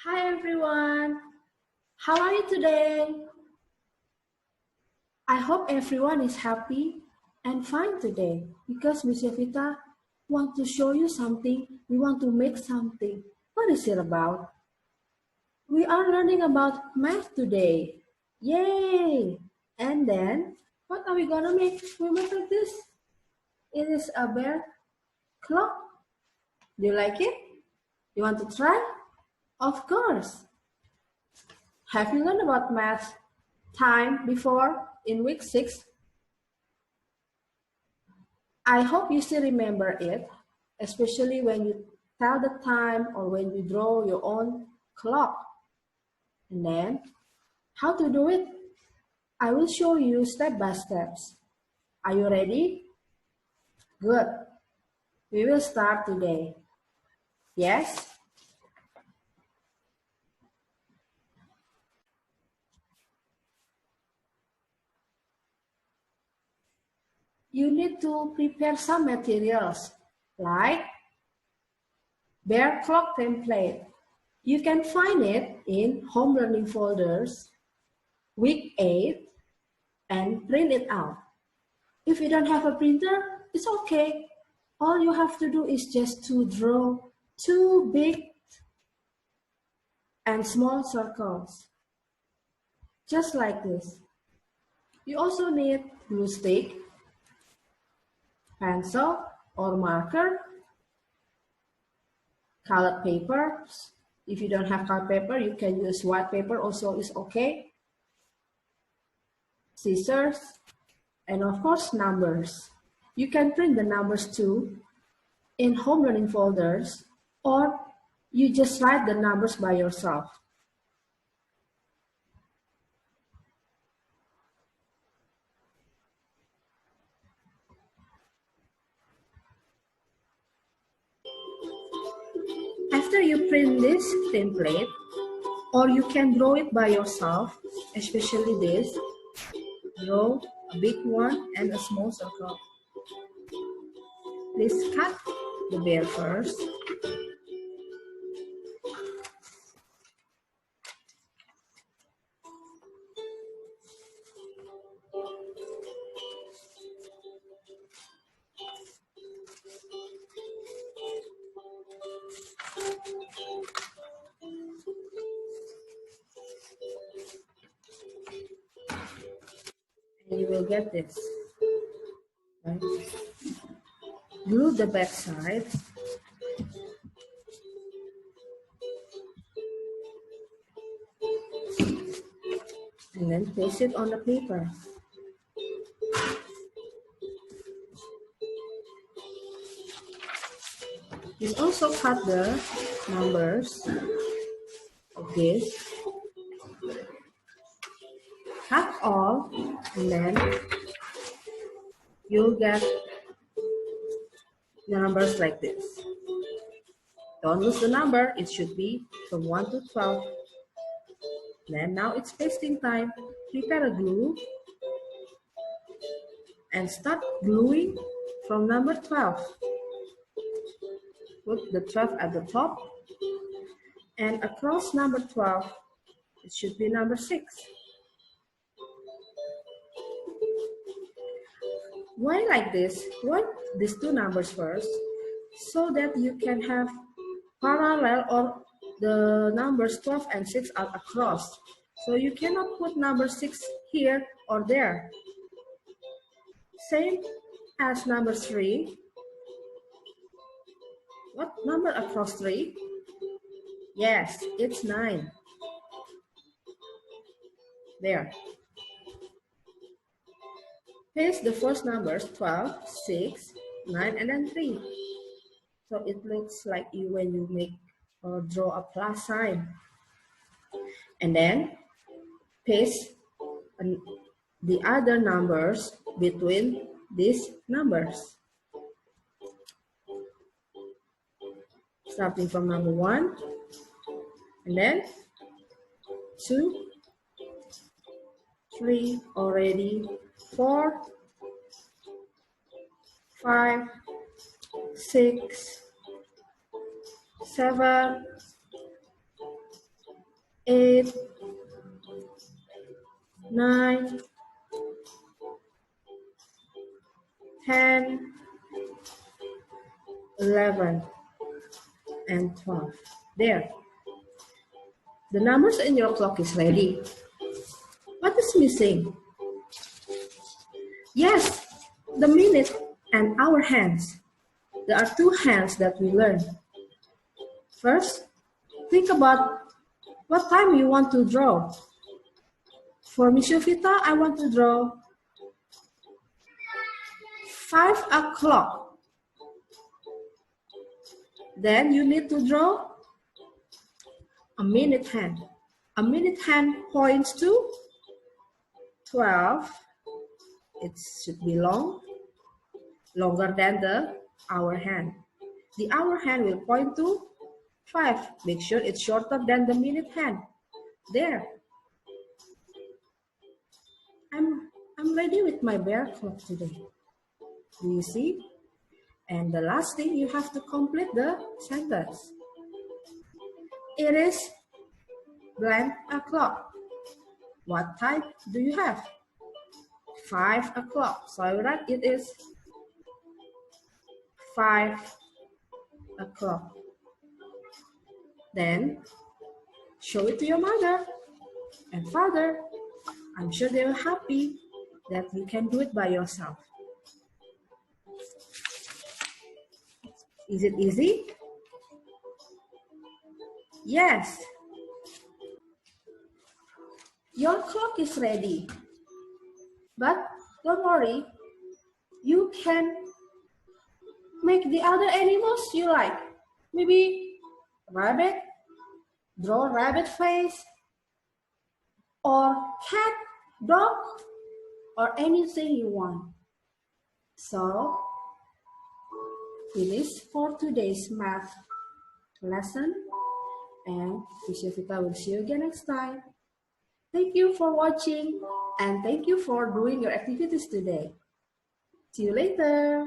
Hi everyone, how are you today? I hope everyone is happy and fine today because Miss Evita want to show you something. We want to make something. What is it about? We are learning about math today. Yay! And then, what are we gonna make? We make like this. It is a bear clock. Do you like it? You want to try? Of course. Have you learned about math time before in week 6? I hope you still remember it, especially when you tell the time or when you draw your own clock. And then, how to do it? I will show you step by steps. Are you ready? Good. We will start today. Yes? You need to prepare some materials like Bear Clock template. You can find it in home learning folders, week 8, and print it out. If you don't have a printer, it's okay. All you have to do is just to draw two big and small circles, just like this. You also need glue stick, pencil or marker, colored papers. If you don't have colored paper, you can use white paper also is okay. Scissors, and of course numbers. You can print the numbers too in home learning folders, or you just write the numbers by yourself. After you print this template, or you can draw it by yourself, especially this, draw a big one and a small circle. Please cut the bear first. And you will get this. Right? Glue the back side. And then paste it on the paper. You also cut the numbers of this. Cut all, and then you'll get the numbers like this. Don't lose the number, it should be from 1 to 12. Then now it's pasting time. Prepare a glue and start gluing from number 12. Put the 12 at the top, and across number 12, it should be number 6. Why like this? Why these two numbers first? So that you can have parallel, or the numbers 12 and 6 are across. So you cannot put number 6 here or there. Same as number 3. What number across 3? Yes, it's 9. There. Paste the first numbers 12, 6, 9, and then 3. So it looks like you when you make or draw a plus sign. And then paste the other numbers between these numbers. Starting from number 1, and then 2, 3 already, 4, 5, 6, 7, 8, 9, 10, 11, and 12. There. The numbers in your clock is ready. What is missing? Yes, the minute and our hands. There are two hands that we learn. First, think about what time you want to draw. For Miss Yovita, I want to draw 5 o'clock. Then you need to draw a minute hand. A minute hand points to 12. It should be long, longer than the hour hand. The hour hand will point to 5. Make sure it's shorter than the minute hand. There. I'm ready with my bear clock today. Do you see? And the last thing, you have to complete the sentence. It is blank o'clock. What time do you have? 5 o'clock. So I will write it is 5 o'clock. Then show it to your mother and father. I'm sure they will be happy that you can do it by yourself. Is it easy? Yes. Your clock is ready. But don't worry, you can make the other animals you like. Maybe rabbit, draw rabbit face, or cat, dog, or anything you want. So, finish for today's math lesson, and Miss Yovita will see you again next time. Thank you for watching, and thank you for doing your activities today. See you later.